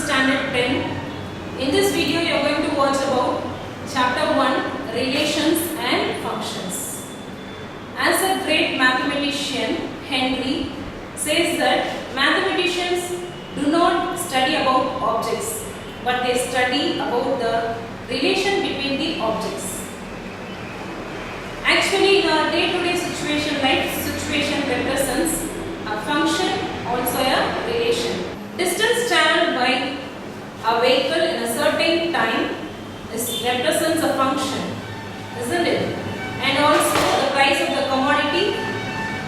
Standard 10. In this video you are going to watch about Chapter 1 Relations and Functions. As a great mathematician, Henry says that mathematicians do not study about objects, but they study about the relation between the objects. Actually, in our day-to-day situation, life situation represents a function, also a relation. Distance traveled by a vehicle in a certain time represents a function, isn't it? And also the price of the commodity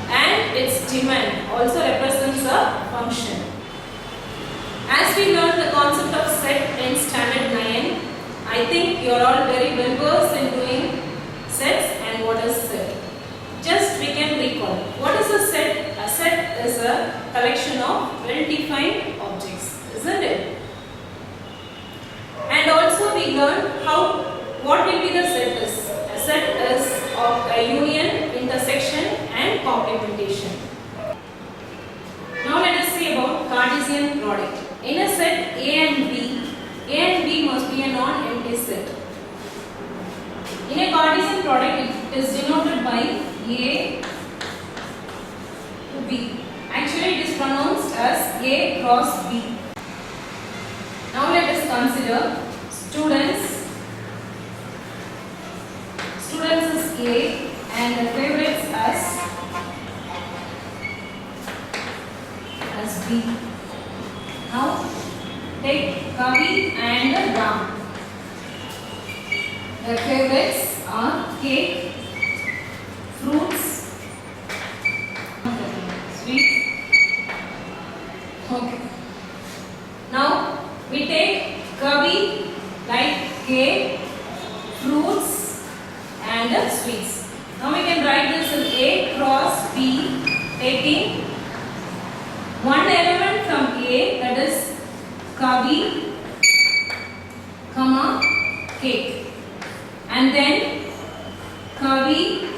and its demand also represents a function. As we learn the concept of set in Standard 9, I think you are all very well versed in doing sets and what is set. Just we can recall. What is a set? A set is a collection of well-defined objects, isn't it? And also we learn what will be the set is. A set is of a union, intersection and complementation. Now let us see about Cartesian product. In a set A and B must be a non-empty set. In a Cartesian product, it is denoted by A to B. Actually, it is pronounced as A cross B. Now let us consider students. Students is A and the favorites as B. Now take Kavi and Ram. The favorites are cake, fruits, sweets. Okay. Now we take Kavi like cake, fruits and sweets. Now we can write this as A cross B, taking one element from A, that is Kavi, comma, cake. And then Kavi,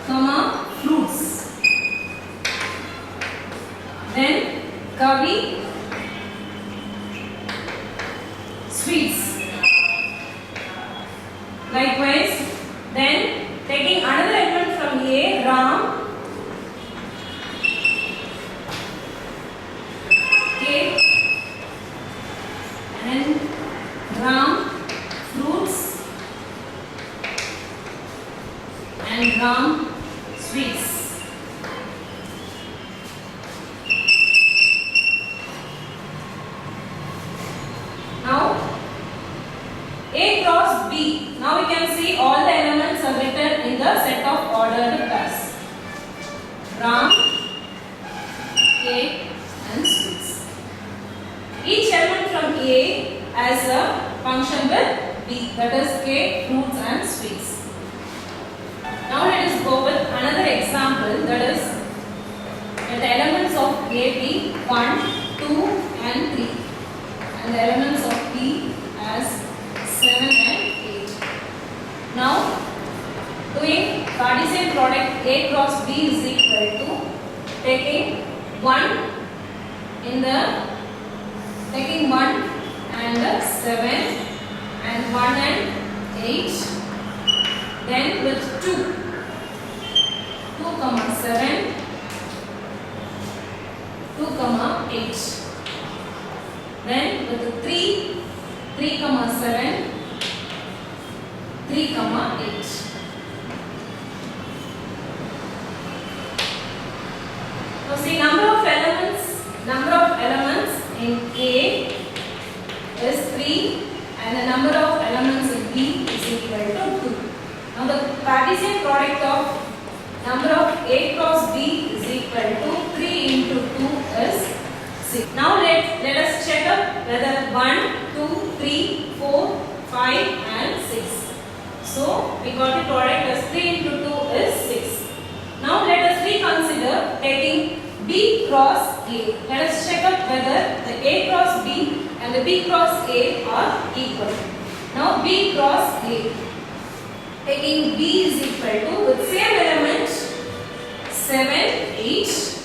comma, fruits. Then Kavi, sweets. Likewise, then taking another element from A, Ram, cake, and Ram, fruits, and Ram, sweets. Now A cross B. Now we can see all the elements are written in the set of ordered pairs. Ram, cake and sweets. Each element from A has a function with B, that is cake, fruits and sweets. Now let us go with another example, that is that the elements of A be 1, 2 and 3 and the elements of B as 7 and 8. Now doing Cartesian product A cross B is equal to taking 1 and 7 and 1 and 8, then with 2 comma 7, 2 comma 8, then with 3 comma 7, 3 comma 8. Now see, number of elements in A is 3 and the number of elements in B is equal to 2. Now the Cartesian product of number of A cross B is equal to 3 into 2 is 6. Now let us check up whether 1, 2, 3, 4, 5 and 6. So we got the product as 3 into 2 is 6. Now let us reconsider taking B cross A. Let us check up whether the A cross B and the B cross A are equal. Now B cross A. Taking B is equal to, with same element, 7, 8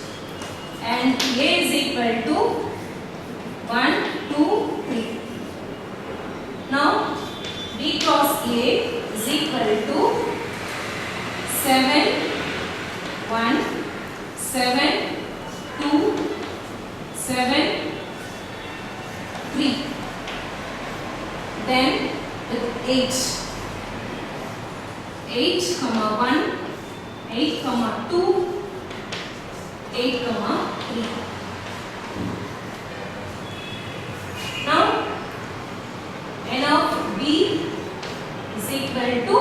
and A is equal to 2, 3. Now B cross A is equal to 7, 1, 7, 2, 7, 3. Then with 8. 8, 1, 8, 2, 8, 3. Now n of B is equal to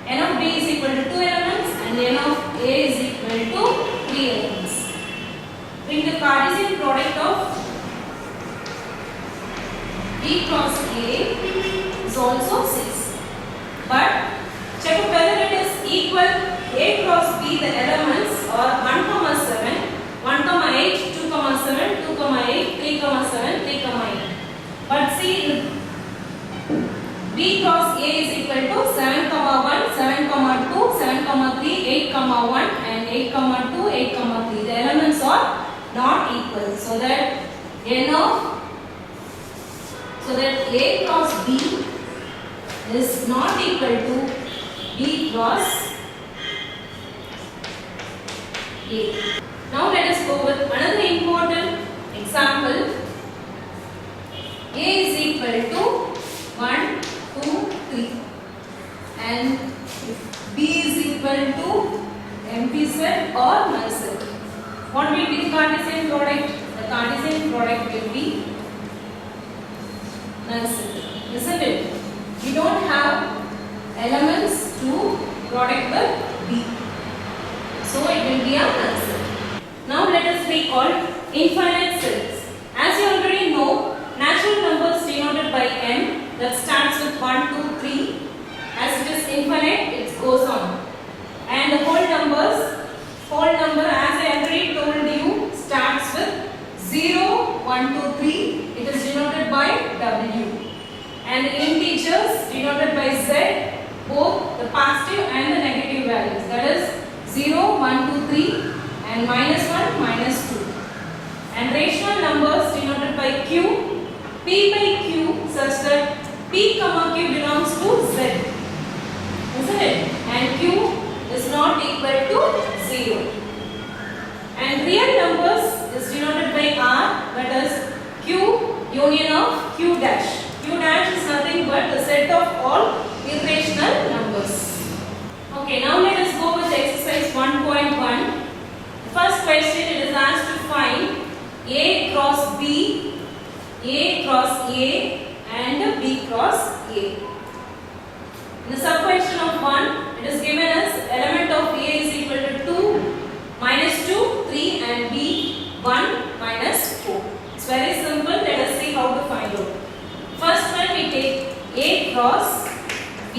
n of B is equal to 2 elements and n of A is equal to 3 elements. Bring the Cartesian product of B cross A is also 6. But check whether it is equal A cross B the elements are 1, 7, 1, 8, 2, 7, 2, 8, 3, 7, 3, 8. But see, B cross A is equal to 7, 1, 7, 2, 7, 3, 8, 1 and 8, 2, 8, 3. The elements are not equal. So that A cross B is not equal to B cross A. Now let us go with another important example. A is equal to 1, 2, 3 and B is equal to empty set or null set. What will be the Cartesian product? The Cartesian product will be null set, isn't it? We don't have elements to product with B, so it will be a null set. Now let us recall infinite sets. As you already know, natural numbers denoted by n that starts with 1, 2, 3. As it is infinite, it goes on. And the whole number as I already told you starts with 0, 1, 2, 3. It is denoted by W. And the integers denoted by Z, both the positive and the negative values. That is 0, 1, 2, 3 and -1, -2. And rational numbers denoted by Q, P by Q such that P, Q belongs to Z. Isn't it? And Q is not equal to 0. And real numbers is denoted by R, that is Q union of Q dash. Q dash is nothing but the set of all irrational numbers. Okay, now let us go with exercise 1.1. The first question, it is asked to find A cross B, A cross A and B cross A. In the sub-question of 1, it is given as element of A is equal to 2, -2, 3 and B 1, -4. It's very simple. Let us see how to find out. First one, we take A cross B.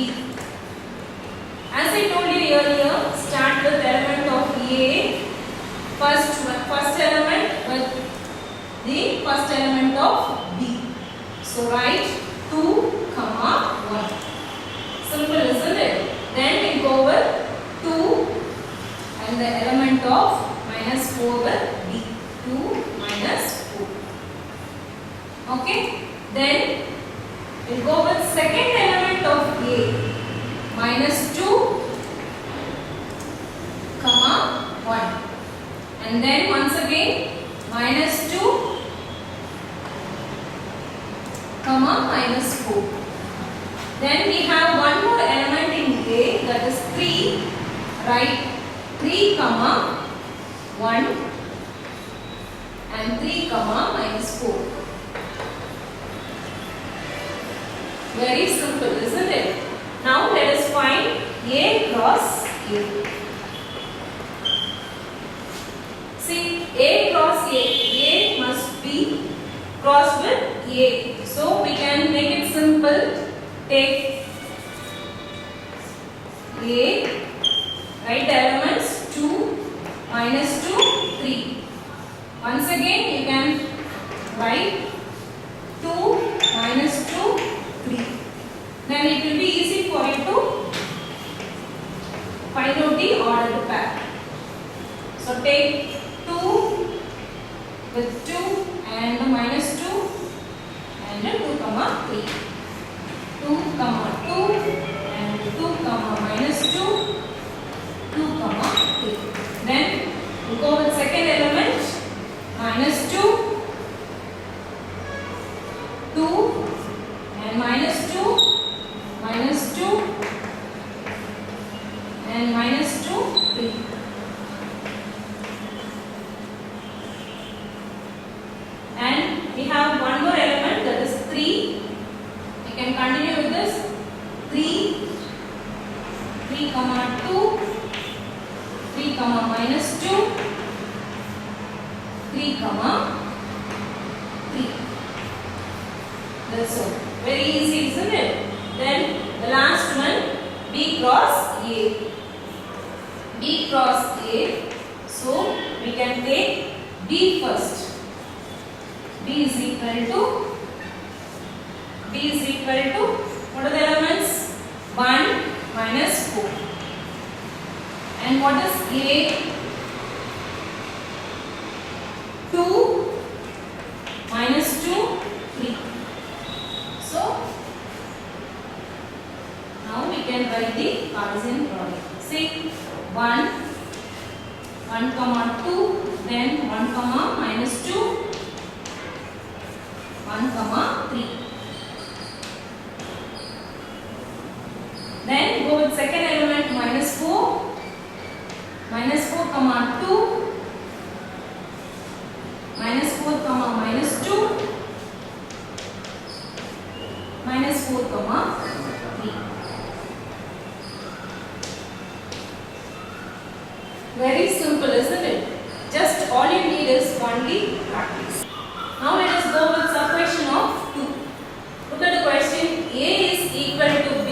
As I told you earlier, start with element of A. First element with the first element of B. So write 2, 1. Simple, isn't it? Then we go with 2 and the element of -4 with B. 2, -4. Okay. Then we go with second element of A. -2, 1. And then once again -2, -4. Then we have one more element in A, that is 3. Write 3, 1 and 3, -4. Very simple, isn't it? Now let us find A cross A. See, A cross A must be crossed with A. So we can make it simple. Take A, write the elements 2, -2, 3. Once again you can write 2, -2, 3. Then it will be easy for you to find out the ordered pair. So take 2 with 2 and the -2. 3. 2, 2 and 2, minus 2, 2, 3. Then we go with second element, minus 2, 2 and minus 2, and minus 2, 3. And we have one more element, that is 3. We can continue with this. 3, 2, 3, minus 2, 3, 3. That's all. Very easy, isn't it? Then the last one, B cross A. B cross A. So we can take B first. B is equal to what are the elements? 1 minus 4. And what is A? 2 minus 2, 3. So now we can write the Cartesian product. See, 1, 2, then 1, minus 2, 1, 3. Then go with second element, minus 4, 2, minus 4, minus 2, minus 4, 3. Very simple, isn't it? Just all you need is only practice. Now let us go with subquestion of 2. Look at the question. A is equal to B,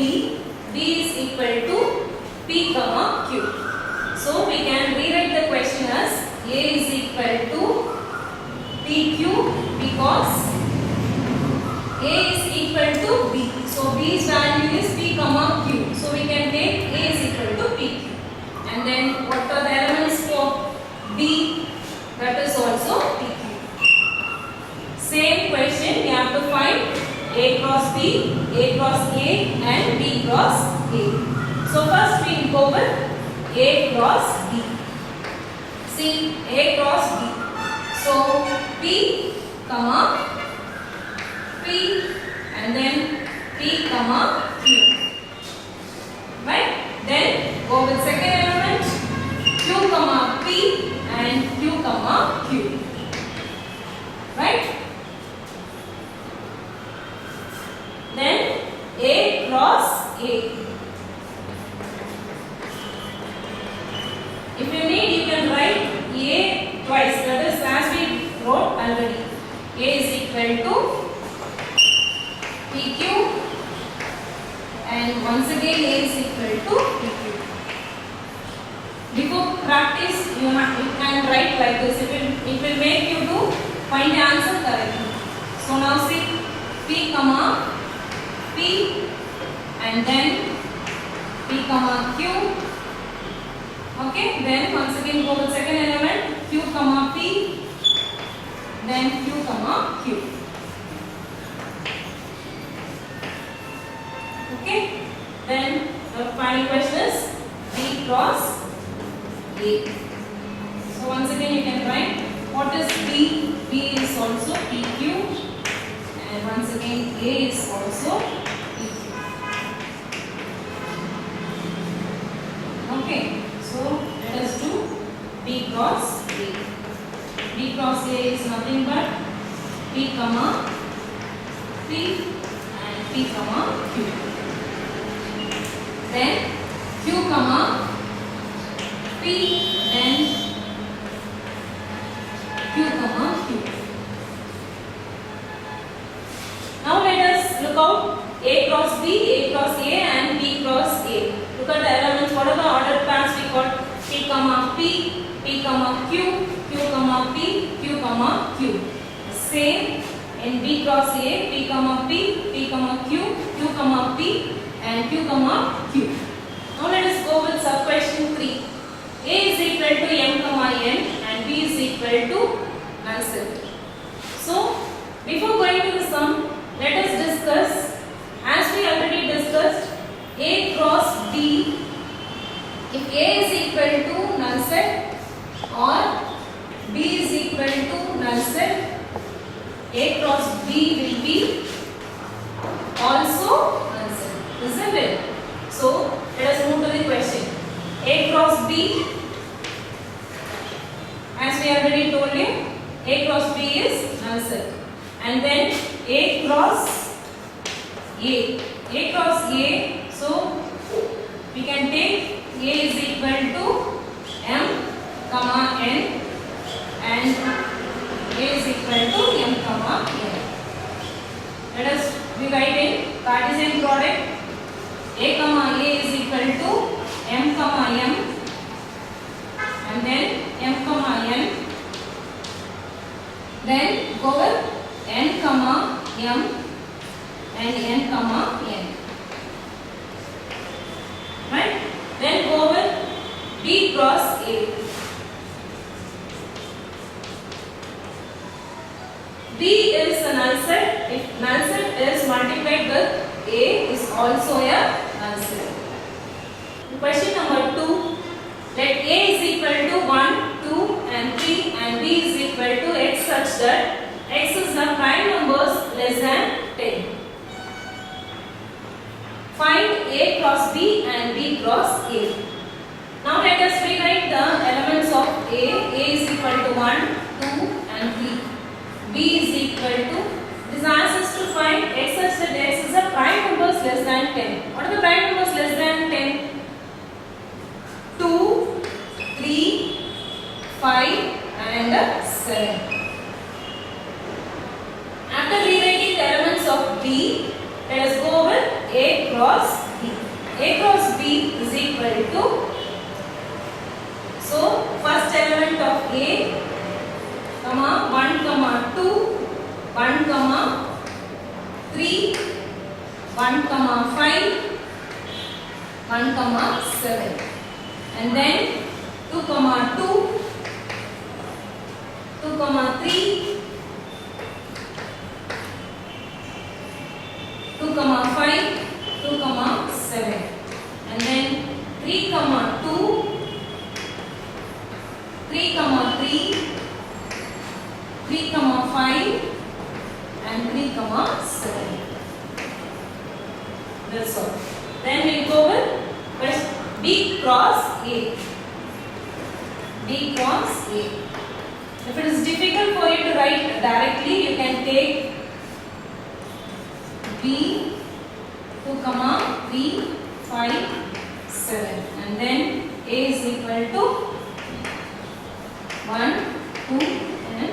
B is equal to P, Q. So we can rewrite the question as A is equal to PQ because A is equal to B. So B's value is P, Q. So we can take A is equal to PQ. And then what are the elements for B? That is also PQ. Same question, we have to find A cross B, A cross A and B cross A. So first we go with A cross B. See, A cross B. So P, P and then P, Q. Right? Then go with second element, Q, P and Q, Q. Right? Then A cross A. If you need, you can write A twice. That is as we wrote already. A is equal to PQ and once again A is equal to PQ. Before practice, you can write like this. It will make you to find the answer correctly. So now see P, P and then P, Q. Okay, then once again go with second element Q, P, then Q, Q. Okay, then the final question is B cross A. So once again you can write what is B? B is also PQ and once again A is also PQ. Okay, so let us do B cross A. B cross A is nothing but P, P and P, Q. Then Q, P then Q, Q. Now let us look out A cross B, A cross A and B cross A. Look at the elements. What are the ordered pairs we got? P, P, P, Q, Q, P, Q, Q. Same in B cross A, P, P, P, Q, Q, P and Q, Q. Now let us go with subquestion 3. A is equal to M, N and B is equal to null set. So before going to the sum, let us discuss cross B, if A is equal to null set or B is equal to null set, A cross B will be also null set, isn't it? So let us move to the question. A cross B, as we already told you, A cross B is null set. And then A cross A. A cross A, so we can take A is equal to M comma N and A is equal to M comma N. Let us rewrite in Cartesian product. A comma A is equal to M comma M and then M comma N. Then go with N comma M and N comma N. Right? Then go with B cross A. B is a null set. If null set is multiplied with A is also a null set. Question number 2. Let A is equal to 1, 2 and 3 and B is equal to x such that x is the prime numbers less than 10. Find A cross B and B cross A. Now let us rewrite the elements of A. A is equal to 1, 2 and 3. B is equal to, this asks us to find x such that x is the prime numbers less than 10. What are the prime numbers less than 10? 2, 3, 5 and 7. After rewriting the elements of B, let us go with A cross B. A cross B is equal to, so first element of A, comma 1, comma 2, 1, comma 3, 1, comma 5, 1, comma 7. And then 2, comma 2, 2, comma 3, 2, comma 5, 2, comma 7. And then 3, comma 2, 3, comma 3, 3, comma 5 and 3, comma 7. That's all. Then we go with B cross A. B cross A. If it is difficult for you to write directly, you can take B 2, comma 3, 5, 7 and then A is equal to 1, 2 and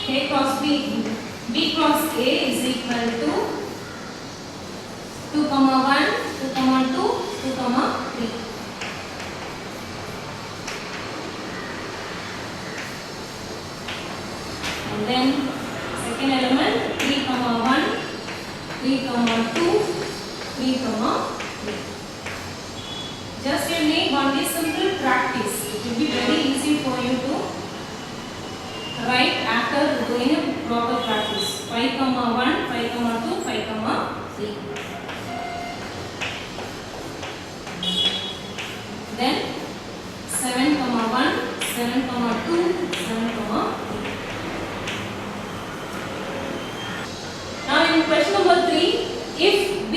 3. A cross B. B cross A is equal to 2, comma 1, 2, comma 2, 2, comma 3. And then second element 3, comma 1, 3, comma 2, 3, comma 3. Just you need only simple practice. It will be very easy for you to write after doing a proper practice. 5, comma 1, 5, comma 2, 5, comma 3. Then 7, comma 1, 7, comma 2, 7, comma 3. Now in question number 3, if B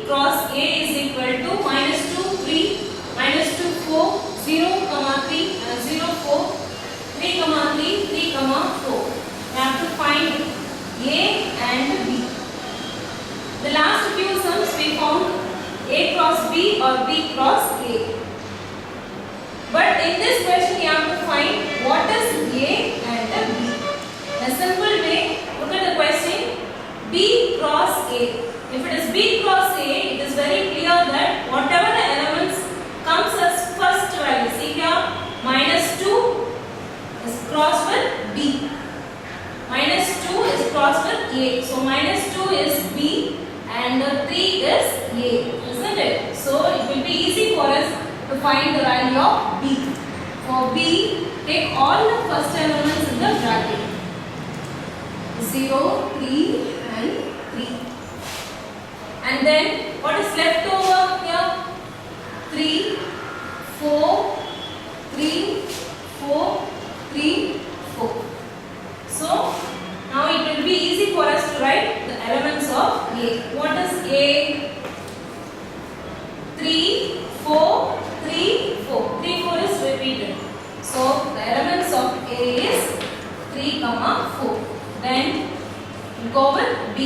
cross A is equal to minus 2, 3, minus 2, 4, 0, comma 3 and 0, 4, 3, comma 3, 3, comma 4. We have to find A and B. The last few sums we found A cross B or B cross A. But in this question you have to find what is A and B. In a simple way, look at the question. B cross A. If it is B cross A, it is very clear that whatever the elements comes as first value. See here, minus 2 is crossed with B. Minus 2 is crossed with A. So minus 2 is B and 3 is A. Isn't it? So it will be easy for us to find the value of B. For B, take all the first elements in the bracket. 0, 3 and 3. And then what is left over here? 3, 4, 3, 4, 3, 4. So now it will be easy for us to write the elements of A. What is A? 3, 4, 3, 4. 3, 4 is repeated. So the elements of A is 3, 4. Then we go with B.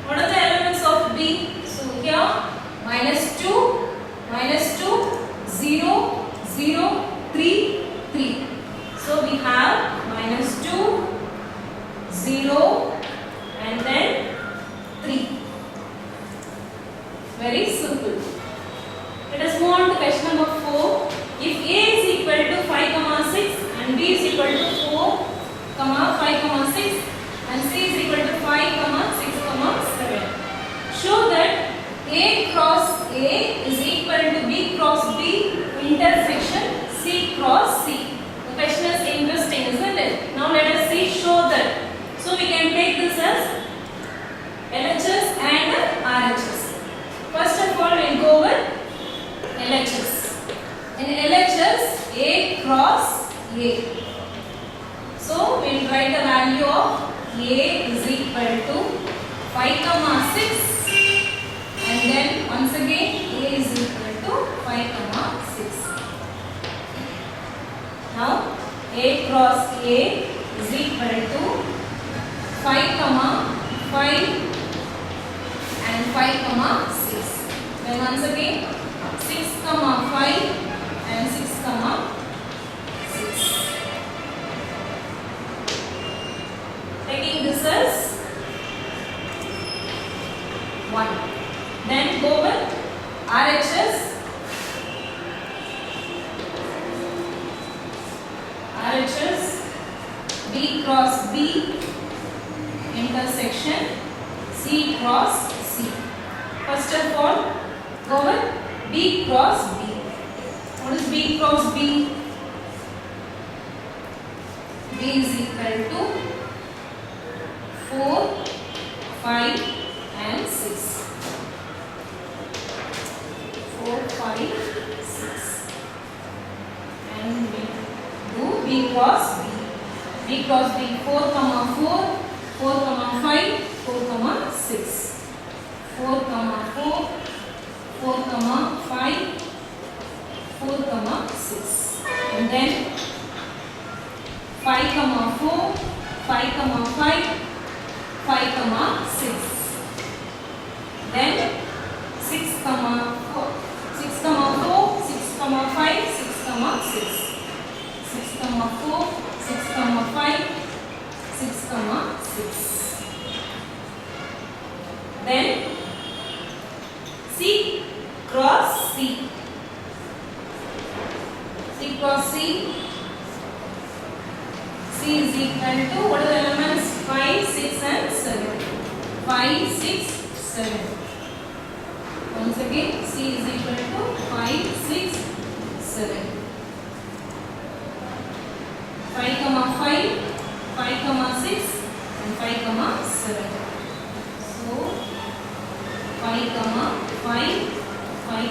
What are the elements of B? So here -2, 0, 0, 3, 3. So we have -2, 0 and then 3. Very simple. Let us move on to question number 4. If A is equal to 5, 6 and B is equal to 4, 5, 6 and C is equal to 5, 6, 7. Show that A cross A is equal to B cross B intersection C cross C. The question is interesting, isn't it? Now let us see, show that. So we can take this as LHS and RHS. First of all, we will go with LHS. In LHS, A cross A. So we will write the value of A is equal to 5, 6 and then once again A is equal to 5, 6. Now A cross A is equal to 5, 5 and 5, 6. Then once again 6, 5 and 6, 6. Taking this as 1. Then go with RHS. RHS B cross B intersection C cross C. First of all, go with B cross B. What is B cross B? B is equal to 4, 5 and 6. 4, 5, 6. And we do B cross B. B cross B 4, 4, 4, 5, 4, 6. 4, 4, 4, 5, 4, 6. And then 5, 4, 5, 5, 5, 6. Then 6, 4, 6, 4, 6, 5, 6, 6. 6, 4, 6, 5, 6, 6. Then C cross C. C cross C. C is equal to, what are the elements? 5, 6 and 7. 5, 6, 7. Once again, C is equal to 5, 6, 7. 5, 5, 5, 6 and 5, 7. So 5, 5, 5,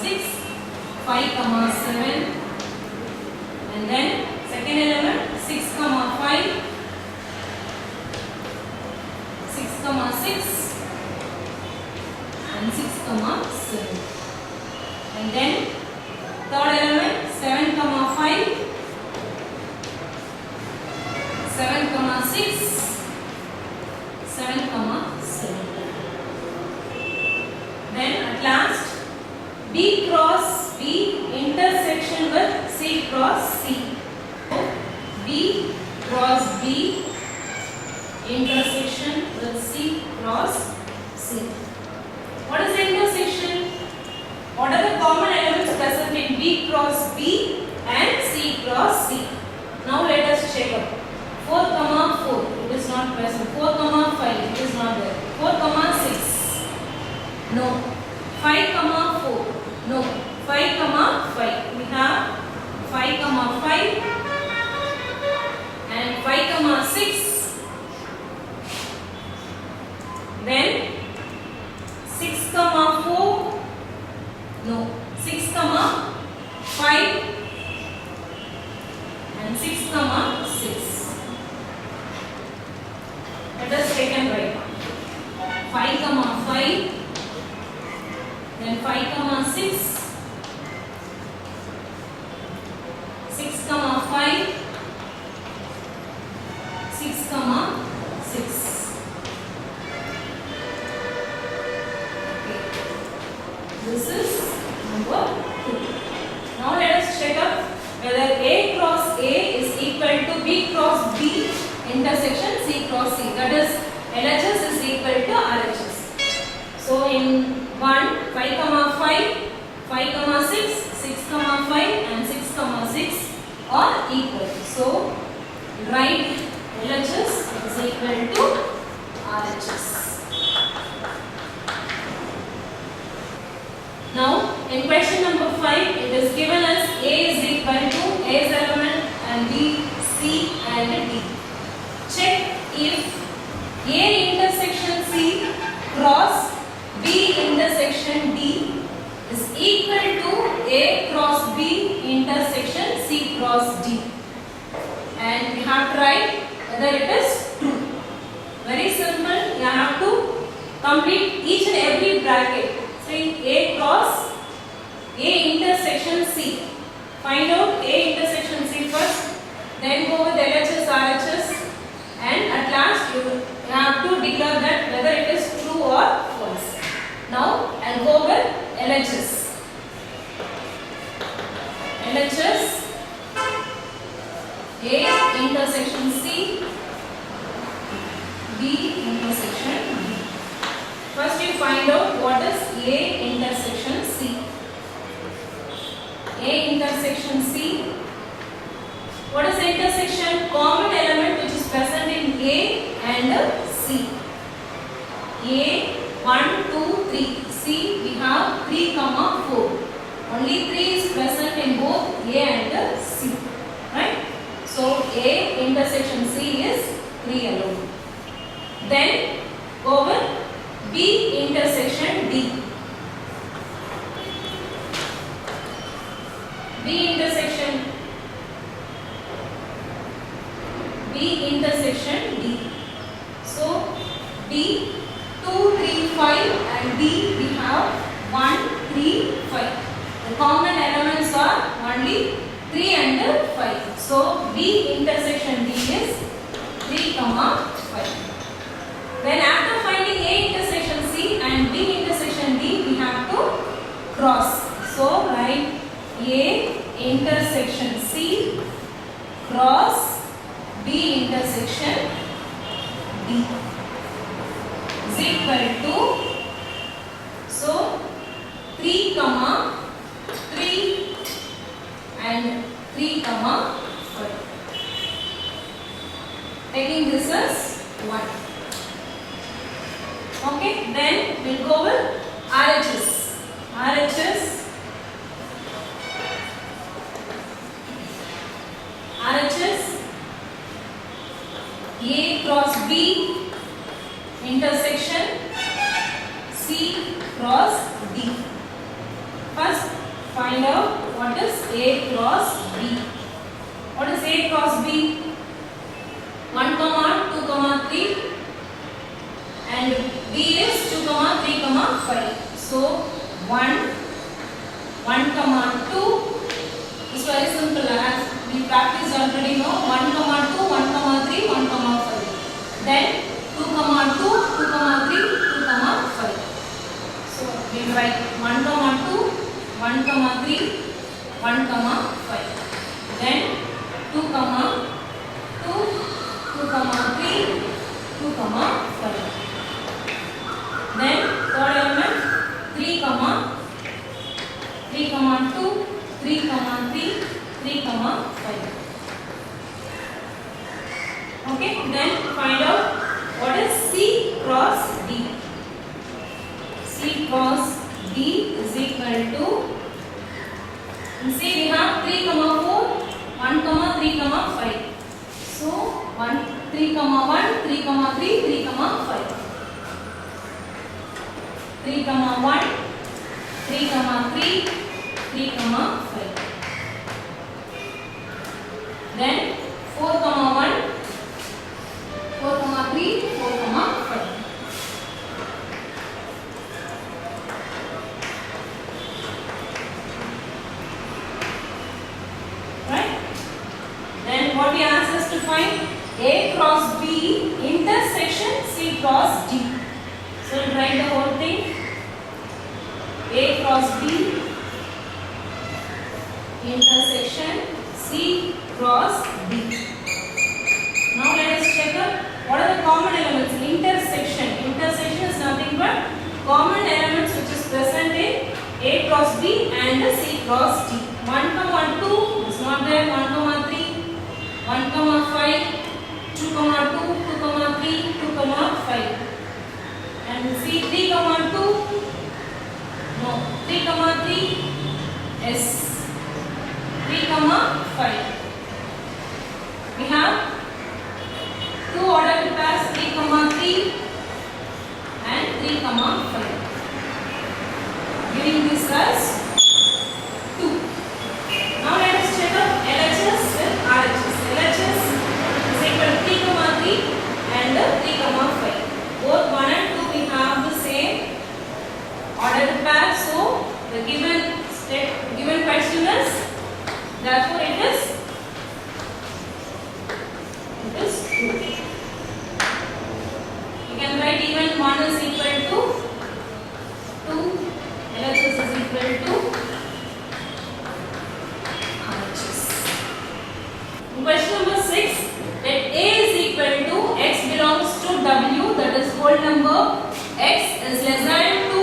6, 5, 7 and then second element 6, 5, 6, 6 and 6, 7. And then third element 7, 5, 7, 6, 7, 7. Then at last B cross B intersection with C cross C. B cross B intersection with C cross C. What is the intersection? What are the common elements present in B cross B and C cross C? Now let us check up. 4, 4, it is not present. 4, 5, it is not there. 4, 6, no. 5, 4, no. 5, 5, we have 5, 5 and 5, 6. Then 6, 4 No. 6 comma 5 and 6 comma 6. Let us take and write. 5 comma 5, then 5 comma 6, 6 comma 5, 6 comma 6. Okay. This is number 2. Now let us check up whether A cross A is equal to B cross B intersection C cross C. That is LHS is equal to RHS. So in 1, 5 comma 5, 5 comma 6, 6 comma 5 and 6 comma 6 are equal. So write LHS is equal to RHS. Now in question number 5 it is given as A is equal to A's element and B, C and D. Check if A intersection C cross B intersection D is equal to A cross B intersection C cross D. And we have to write whether it is true. Very simple. You have to complete each and every bracket. Say A cross A intersection C. Find out A intersection C first. Then go with LHS, RHS. And at last you have to declare that whether it is true or false. Now I'll go with LHS. LHS A intersection C, B intersection D. First you find out what is A intersection C. A intersection C. What is intersection? Common element which is present in A and C. A 1, 2, 3. C we have 3, 4. Only 3 is present in both A and C. Right? So A intersection C is 3 alone. Then over B intersection D. B intersection D. So B 2, 3, 5 and D we have 1, 3, 5. The common elements are only 3 and 5. So B intersection D is 3, 5. Then after finding A intersection C and B intersection D, we have to cross. So write A intersection C cross B intersection D is equal to, so 3, 3 and 3, 5. Taking this as 1. Okay, then we'll go with RHS. RHS A cross B intersection C cross D. First find out what is A cross B. What is A cross B? 1, 2, 3 and B is 2, 3, 5. So 1, 2 is very simple as we practiced already know. 1, 2, 1, 3, 1, 5. Then 2, 2, 3, 2, 5. So we write 1, 2, 1, 3, 1, 5. Then 2, 2, 3, 2, 5. Then third element 3, 2, 3, 3, 5. Okay, then find out what is C cross D. C cross D is equal to, and see we have 3, 4, 1, 3, 5. So 1, 3, 1, 3, 3, 3, 5. 3, 1, 3 comma 3, 3 comma 5. Then 4 comma 1, 4 comma 3, 4 comma 5. Right? Then what we asked us to find? A cross B intersection C cross D. So we'll write the whole thing. A cross B intersection C cross D. Now let us check up what are the common elements. Intersection. Intersection is nothing but common elements which is present in A cross B and C cross D. 1 comma 2 is not there. 1 comma 3, 1 comma 5, 2 comma 2, 2 comma 3, 2 comma 5. And see 3 comma 2, no, 3 comma 3, yes, 3 comma 5. We have two ordered pairs 3 comma 3 and 3 comma 5. Giving this as 2. Now let us check out LHS with RHS. LHS is equal to 3 comma 3 and 3 comma 5. Both 1 and 2 we have the same ordered pair. So the given question is, therefore it is 2. You can write even 1 is equal to 2, LHS is equal to RHS. Question number 6, that A is equal to X belongs to W, that is whole number, X is less than 2,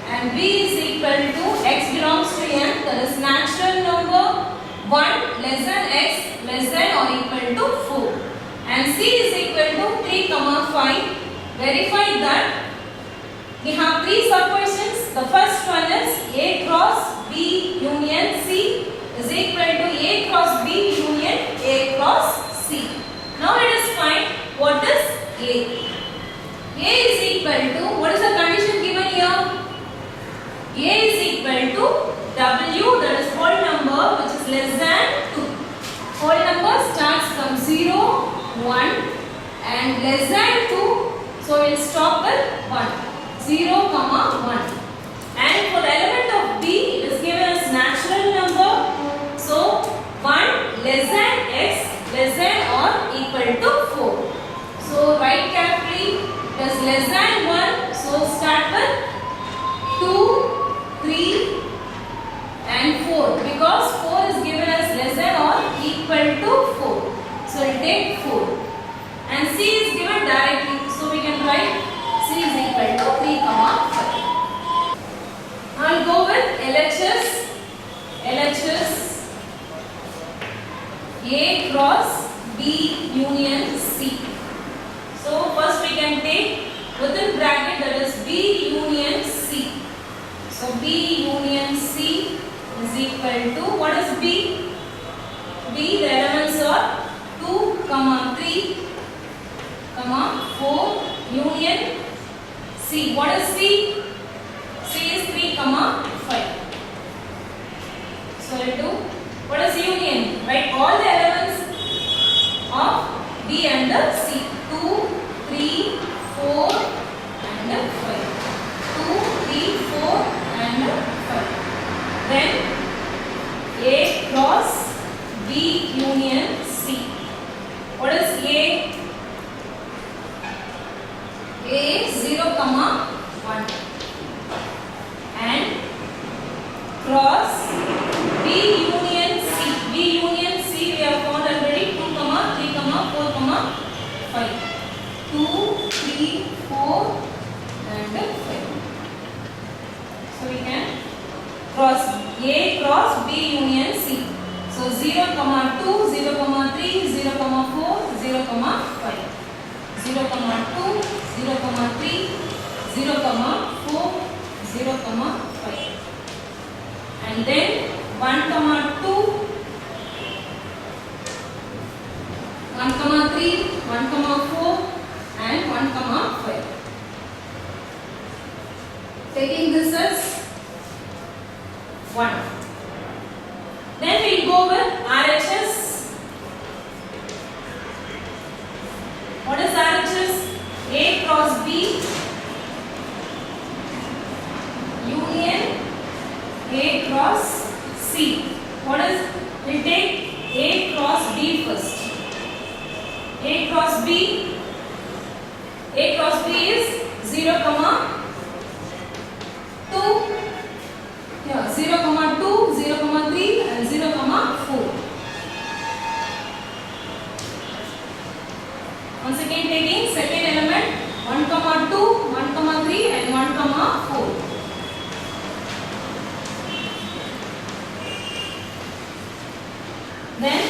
and B is equal to X belongs to N, that is natural number, 1 less than X less than or equal to 4. And C is equal to 3 comma 5. Verify that we have 3 sub-questions. The first one is A cross B union C is equal to A cross B union A cross C. Now let us find what is A. A is equal to, what is the condition given here? A is equal to W, that is whole number which is less than 2. Whole number starts from 0, 1 and less than 2, so we will stop with 1. 0 comma 1. And for the element of B, it is given as natural number, so 1 less than X less than or equal to 4. So write carefully, it is less than 1, so start with 2, 3 and 4, because 4 is given as less than or equal to 4. So we'll take 4. And C is given directly, so we can write C is equal to 3 comma 5. I'll go with LHS. LHS A cross B union C. So first we can take within bracket, that is B union C. So B union C is equal to, what is B? B, the elements are 2 comma 3 comma 4 union C. What is C? C is 3 comma 5. So we'll do, what is union? Write all the elements of B and C. 2, 3, 4 and 5. 2, 3, 4 and 5. Then A cross B union C. What is A? A 0 comma 1 and cross B union C. B union C we have found already, 2 comma 3 comma 4 comma 5. 2, 3, 4 and 5. So we can cross A cross B union C. So 0 comma 2, 0 comma 3, 0 comma 4, 0 comma 5. 0 comma 2, 0 comma 3, 0 comma 4, 0 comma 5. And then 1 comma 2, 1 comma 3, 1 comma 4 and 1 comma 5. Taking this as 1. Then we will go with RHS. What is RHS? A cross B union A cross C. What is? We take A cross B first. A cross B. A cross B is 0, 2, yeah, 0, 2, 0, 3 and 0, 4. Once again taking second element 1, 2, 1, 3 and 1, 4. Then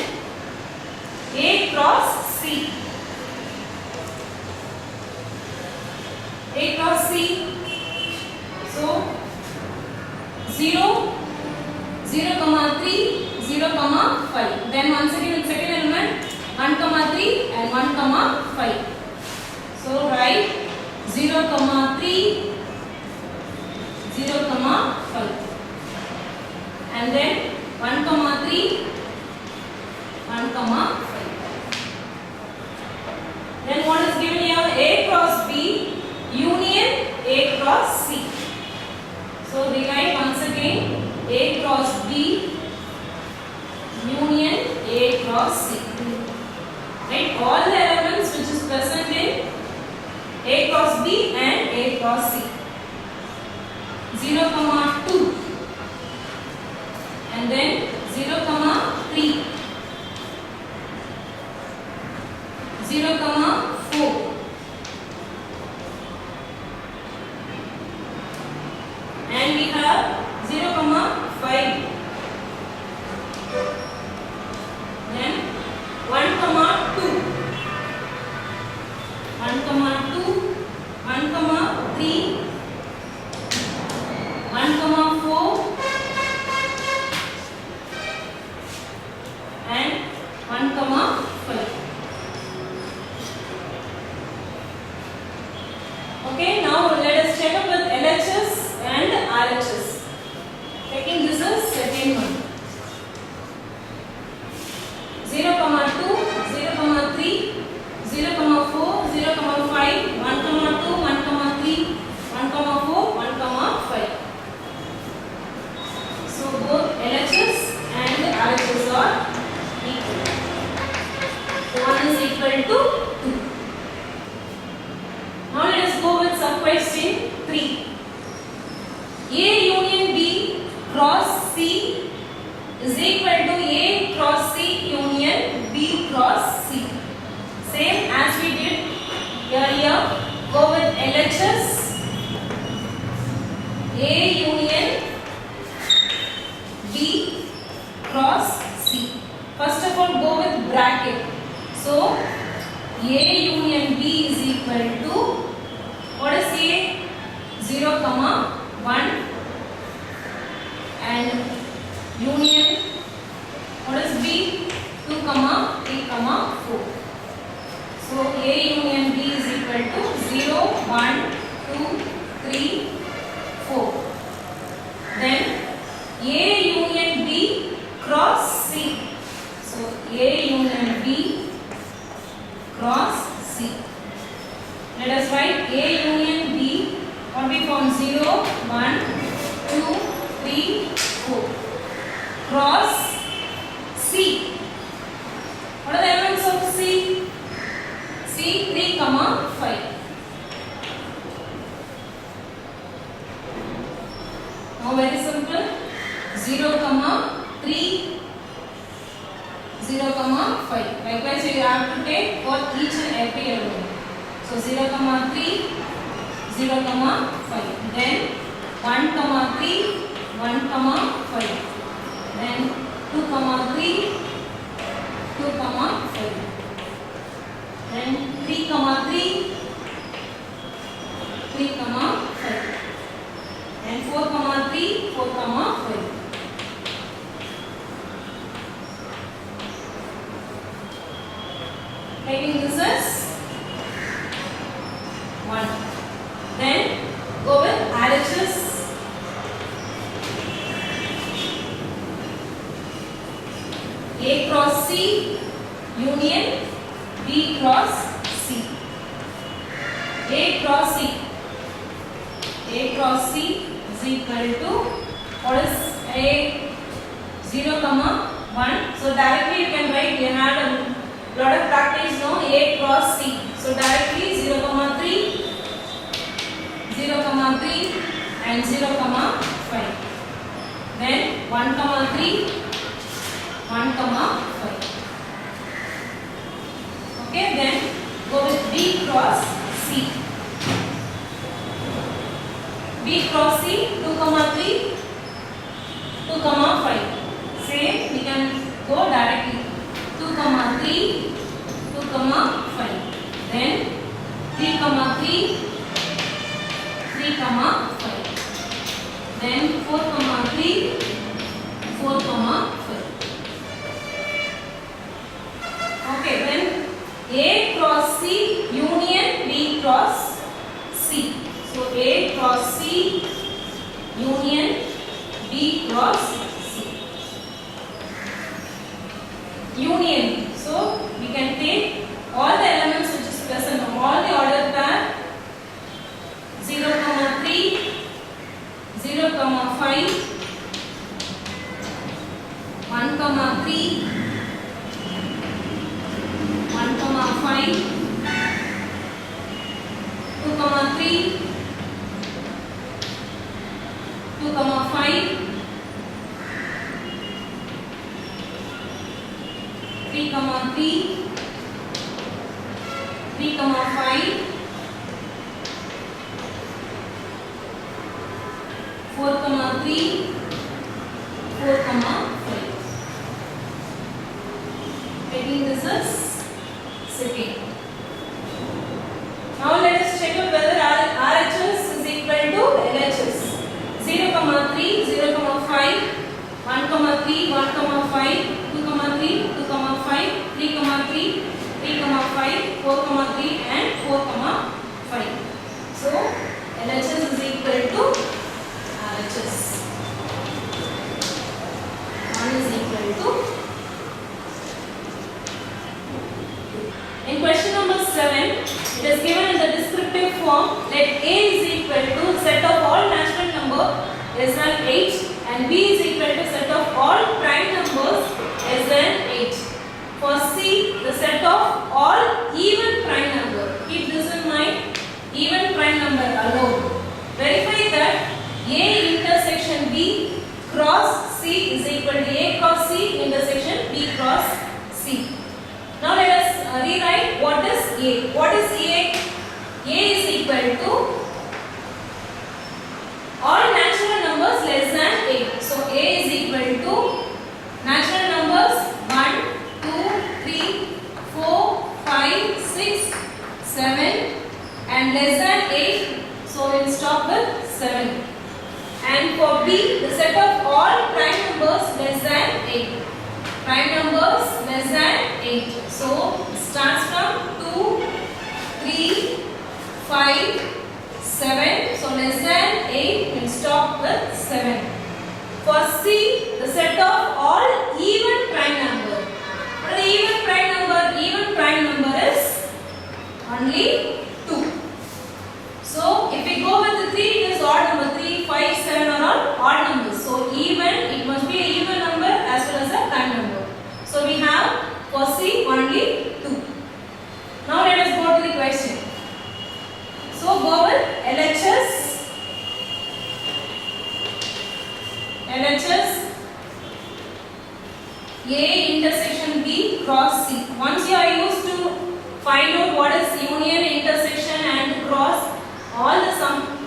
A cross C. A cross C. So 0, 3, 0, 5. Then once again in second element 1, 3 and 1, 5. So write 0, 3, 0, 5. And then 1, 3, 1, 5. Then what is given here? A cross B union A cross C. So rewrite once again A cross B union A cross C. Write all the elements which is present in A cross B and A cross C. 0, 2 and then 0, 3, 0, 4 and we have 0, 5. Then 1, 2, 1, 2, 1, 3, 1, 4 and 1, 5. Okay, now let us check up with LHS and RHS. Taking this as second one. 0, 2, 0, 3, 0, 4, 0, 5, 1, 2, 1, 3, 1, 4, 1, 5. So both LHS and RHS are equal. So 1 is equal to 2. Now let us go with sub-question 3. A union B cross C is equal to A cross C union B cross C. Same as we did earlier. Go with LHS. A union B cross C. First of all, go with bracket. So A union B is equal to, what is A? 0, 1 and union, what is B? 2, 3, 4. So A union B is equal to 0, 1, 2, 3, 4. Then A union B cross C. So A union B cross C. Let us write A union B. What we found? 0, 1, 2, 3, 4. Cross C. What are the elements of C? C 3, 5. Now very simple. 0, 3, 0, 5. Likewise, you have to take for each and every element. So 0, 3, 0, 5. Then 1, 3, 1, 5. Then 2, 3, 2, 5. Then 3, 3, 3, 5. And 4, 3, 4, 5. Taking this as 1. Then go with RHS. A cross C union B cross C. A cross C. A cross C is equal to what is A 0, 1. So directly you can write, you had a lot of practice now, A cross C. So directly 0, 3, 0, 3 and 0, 5. Then 1, 3, 1, 5. Okay, then go with B cross C. B cross C 2, 3, 2, 5. Same, we can go directly 2, 3, 2, 5. Then 3, 3, 3, 5. Then 4, 3, 4, 5. Okay, then A cross C union B cross C. So A cross C union B cross C. Union. So we can take all the elements which is present of all the ordered pair 0, 3, 0, 5, 1, 3, 1, 5, 2, 3, 2, 5, 3, 3, 3, 5, 4, 3, 4, 5. Taking this as second. Now let us check out whether RHS is equal to LHS. 0, 3, 0, 5, 1, 3, 1, 5, 2, 3, 2, 5, 3, 3, 3, 5, 4, 3 and 4, 5. So LHS is equal to RHS. 1 is equal to. In question number 7, it is given in the descriptive form. Let A is equal to set of all natural numbers less than 8 and B is equal to set of all prime numbers less than 8. For C, the set of all even prime number. Keep this in mind. Even prime number alone. Verify that A intersection B cross C is equal to A cross C intersection B cross C. Now let us rewrite what is A. What is A? A is equal to all natural numbers less than 8. So A is equal to natural numbers 1, 2, 3, 4, 5, 6, 7 and less than 8. So we will stop with 7. And for B, the set of all prime numbers less than 8. Prime numbers less than 8. So starts from 2, 3, 5, 7. So less than 8 will stop with 7. For C, the set of all even prime number. What is the even prime number? Even prime number is only 2. So if we go with the 3, it is odd number. 3, 5, 7 are all odd numbers. So even, it must be an even number as well as a prime number. So we have for C only 2. Now let us go to the question. So go with LHS. LHS A intersection B cross C. Once you are used to find out what is union, intersection and cross, all the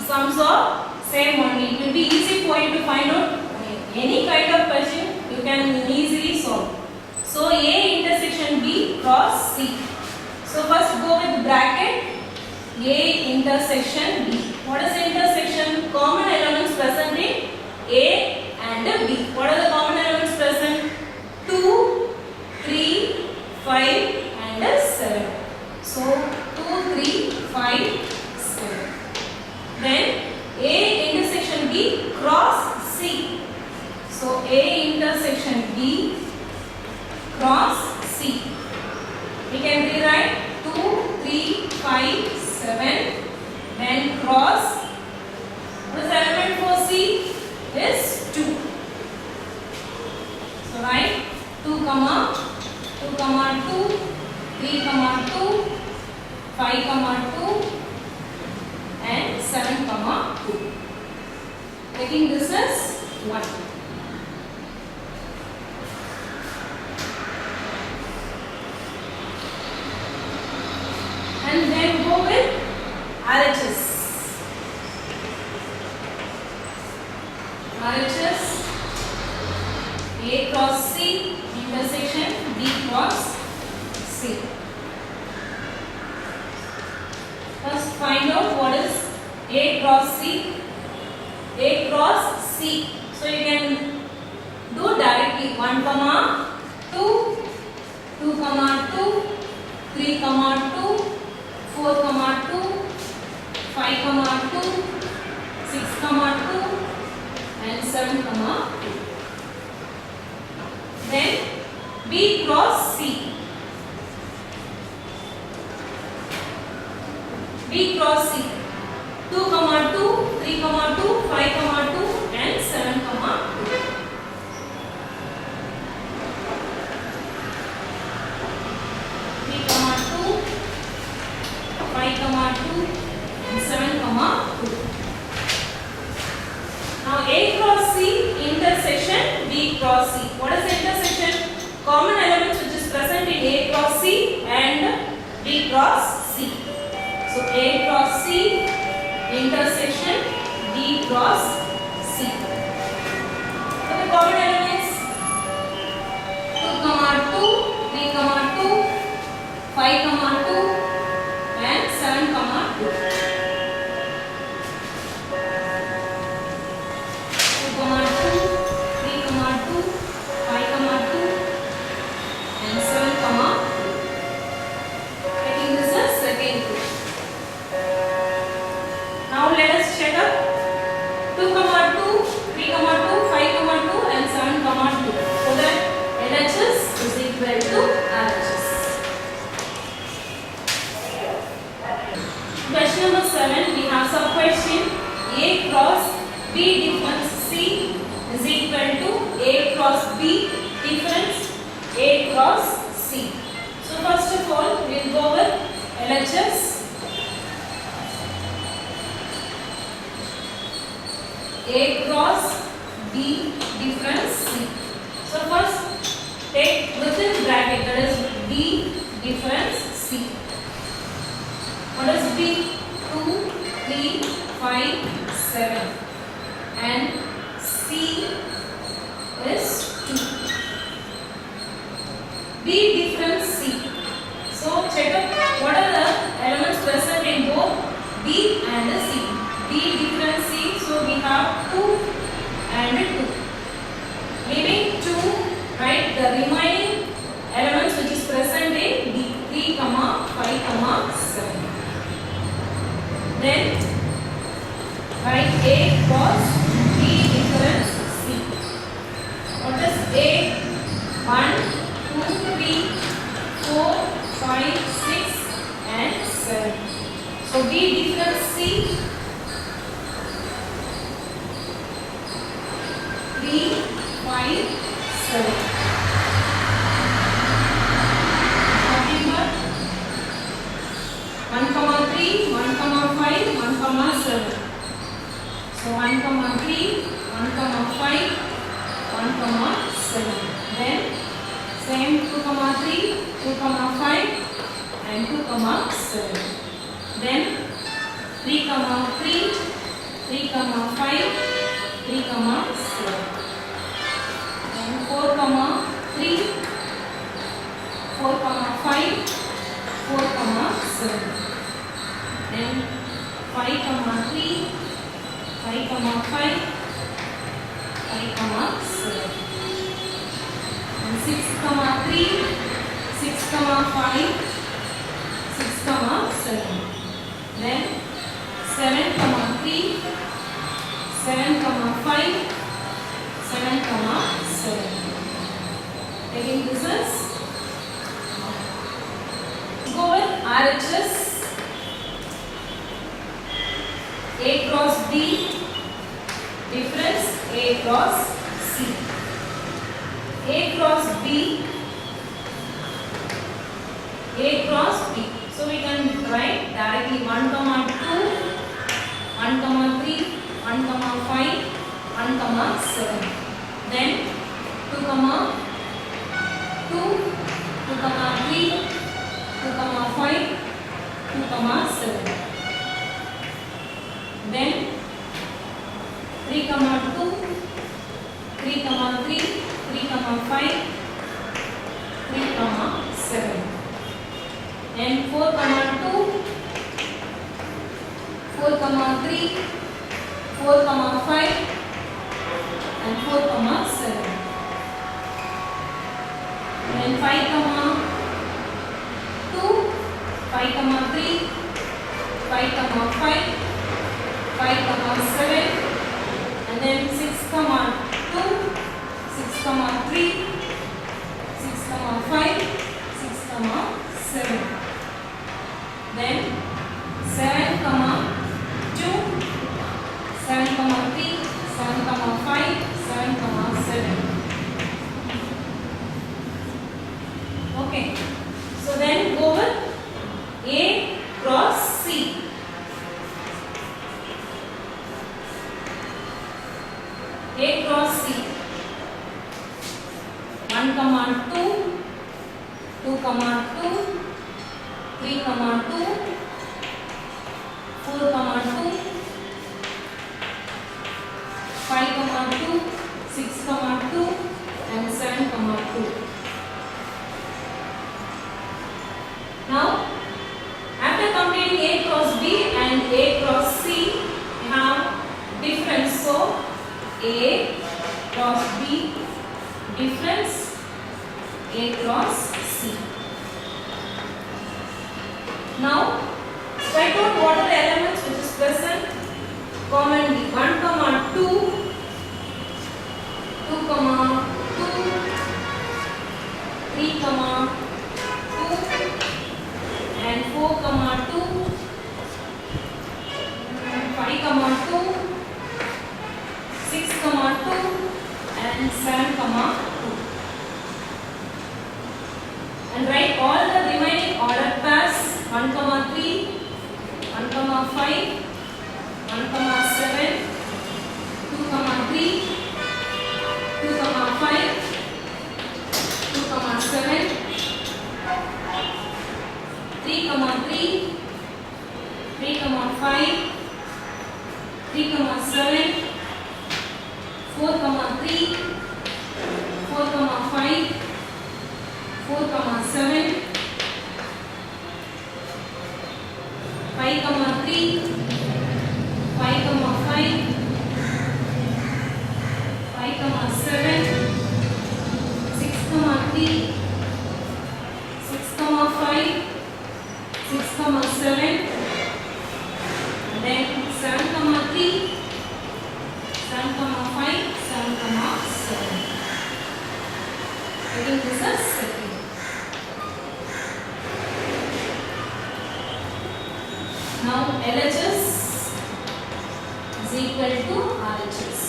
sums are same only. It will be easy for you to find out any kind of question you can easily solve. So A intersection B cross C. So first go with bracket A intersection B. What is intersection? Common elements present in A and B. What are the common elements present? 2, 3, 5 and 7. So 2, 3, 5, 7. Then A intersection B cross C. So A intersection B cross C. We can rewrite 2, 3, 5, 7, then cross. What is the element for C? Is 2. So write 2, 2, 2, 3, 2, 5, 2, and 7, 2. Taking this as 1. And then go with RHS. RHS A cross C intersection B cross C. First find out what is A cross C. A cross C. So you can do directly 1, 2, 2, 2, 3, 2, 4, 2, 5, 2, 6, 2, and 7, 2. Then B cross C. B cross C. 2, 2, 3, 2, 5, 2, and 7, 2. B, 2, 5, 2, and 7, 2. Now A cross C intersection B cross C. What is the intersection? Common elements which is present in A cross C and B cross C. So A cross C intersection B cross C. So the common elements 2, 2, 3, 2, 5, 2, and 7, 2. 7, we have some question. A cross B difference C is equal to A cross B difference A cross C. So first of all, we will go with LHS. A cross B difference C. So first take within bracket, that is B difference C. What is B? 2, 3, 5, 7, and C is 2. B difference C. So check out what are the elements present in both B and C. B difference C, so we have 2 and 2. Leaving 2, right, the remaining elements which is present in B, 3, 5, 7. Then write A cross B difference C. What is A? 1, 2, 3, 4, 5, 6, and 7. So B difference C. 3, 5, 7. Remember 1, 3, 1, 5, 1, 7. So 1, 3, 1, 5, 1, 7. Then same 2, 3, 2, 5, and 2, 7. Then 3, 3, 3, 5, 3, 7. Then 4, 3, 4, 5, 4, 7. Then 5, 3, 5, 5, 7. And 6, 3, 6, 5, 6, 7. Then 7, 3, 7, 5, 7, 7. Taking this as A cross B, A cross B. So we can write directly 1 comma 2, 1 comma 3, 1 comma 5, 1 comma 7. Then 2 comma 2, 2 comma 3, 2 comma 5, 2 comma 7. Then 3 comma 2, 3 comma 3, 3 comma 5, 3 comma 7. Then 4 comma 2, 4 comma 3, 4 comma 5, and 4 comma 7. Then 5 comma 2, 5 comma 3, 5 comma 5, 5 comma 7, and then 6 comma 2, 6 comma 3, 6 comma 5, 6 comma 7. Then 7 comma 2, 7 comma 3, 7 comma 5, 7 comma 7. Okay. So then go with A cross C. A cross C. 1 comma 2, 2 comma 2, 3 comma 2, 4 comma 2, 5 comma 2, 6 comma 2, and 7 comma 2. Now, after completing A cross B and A cross C, we have difference. So, A cross B, difference, A cross C. Now, write out what are the elements which is present commonly. 1 comma 2, 2 comma 2, 3 comma 2, and 4 comma 2, 5 comma 2, 6 comma 2, and 7 comma 2. And write all the remaining ordered pairs: 1 comma 3, 1 comma 5, 1 comma 7, 2 comma 3, 2 comma 5, 2 comma 7, 3 comma 3, 3 comma 5, 3 comma 7, 4 comma 3, 4 comma 5, 4 comma 7, 5 comma 3, 5 comma 5, 5 comma 7, 6 comma 3, 6 comma 5, 6 comma 7, and then 7 comma 3, 7 comma 5, 7 comma 7. I think this is second. Now LHS is equal to RHS.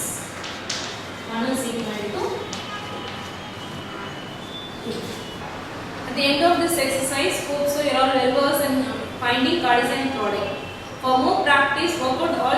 1 is equal to 2. At the end of this exercise, hope so you are well versed in finding Cartesian product. For more practice, work out all